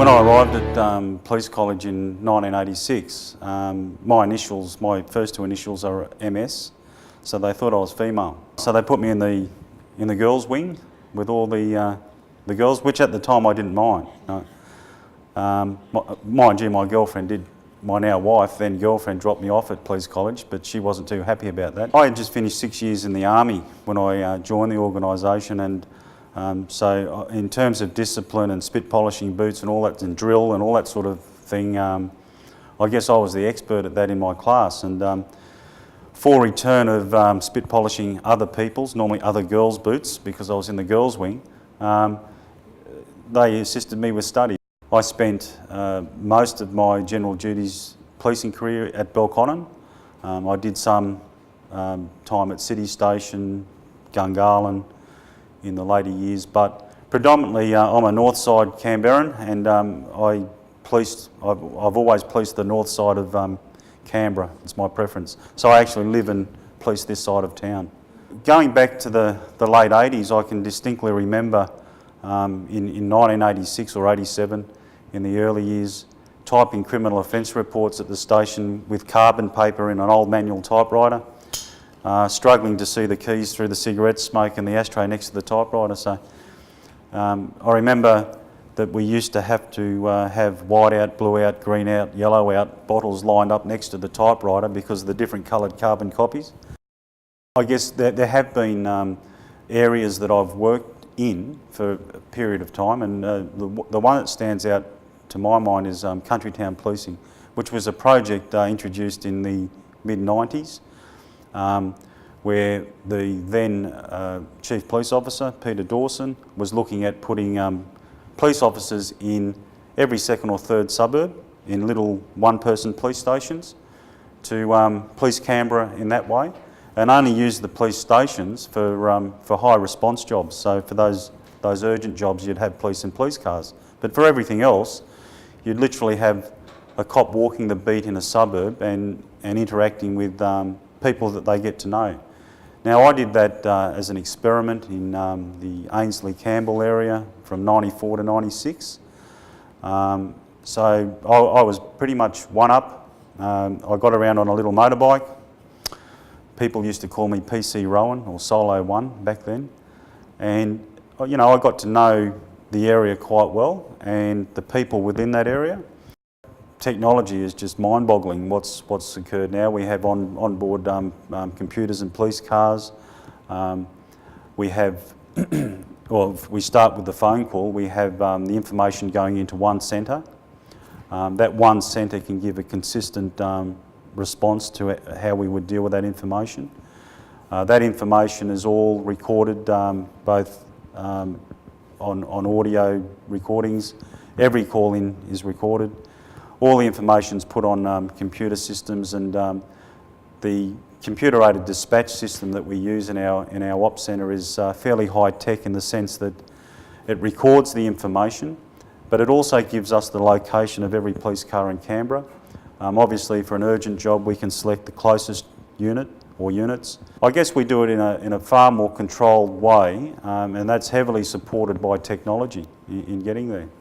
When I arrived at Police College in 1986, my first two initials are MS, so they thought I was female. So they put me in the girls' wing with all the girls, which at the time I didn't mind. Mind you, my girlfriend did. My now wife, then girlfriend, dropped me off at Police College, but she wasn't too happy about that. I had just finished 6 years in the Army when I joined the organisation, and so in terms of discipline and spit polishing boots and all that, and drill and all that sort of thing, I guess I was the expert at that in my class. And for return of spit polishing other people's, normally other girls' boots, because I was in the girls' wing, they assisted me with study. I spent most of my general duties policing career at Belconnen. I did some time at City Station, Gungahlin in the later years, but predominantly I'm a north side Canberran, and I've always policed the north side of Canberra. It's my preference. So I actually live and police this side of town. Going back to the late 80s, I can distinctly remember in 1986 or 87, in the early years, typing criminal offence reports at the station with carbon paper in an old manual typewriter, struggling to see the keys through the cigarette smoke and the ashtray next to the typewriter. So I remember that we used to have to have white out, blue out, green out, yellow out bottles lined up next to the typewriter because of the different coloured carbon copies. I guess there have been areas that I've worked in for a period of time, and the one that stands out to my mind is Country Town Policing, which was a project introduced in the mid-90s, where the then Chief Police Officer, Peter Dawson, was looking at putting police officers in every second or third suburb in little one-person police stations to police Canberra in that way, and only use the police stations for high response jobs. So for those urgent jobs, you'd have police and police cars. But for everything else, you'd literally have a cop walking the beat in a suburb and interacting with people that they get to know. Now, I did that as an experiment in the Ainslie-Campbell area from 94 to 96. So I was pretty much one up. I got around on a little motorbike. People used to call me PC Rowan, or Solo One back then. And you know, I got to know the area quite well and the people within that area. Technology is just mind-boggling what's occurred now. We have on-board computers in police cars. We have, well, if we start with the phone call, we have the information going into one centre. That one centre can give a consistent response to how we would deal with that information. That information is all recorded both on audio recordings. Every call-in is recorded. All the information is put on computer systems, and the computer-aided dispatch system that we use in our ops centre is fairly high-tech in the sense that it records the information, but it also gives us the location of every police car in Canberra. Obviously, for an urgent job, we can select the closest unit or units. I guess we do it in a far more controlled way, and that's heavily supported by technology in getting there.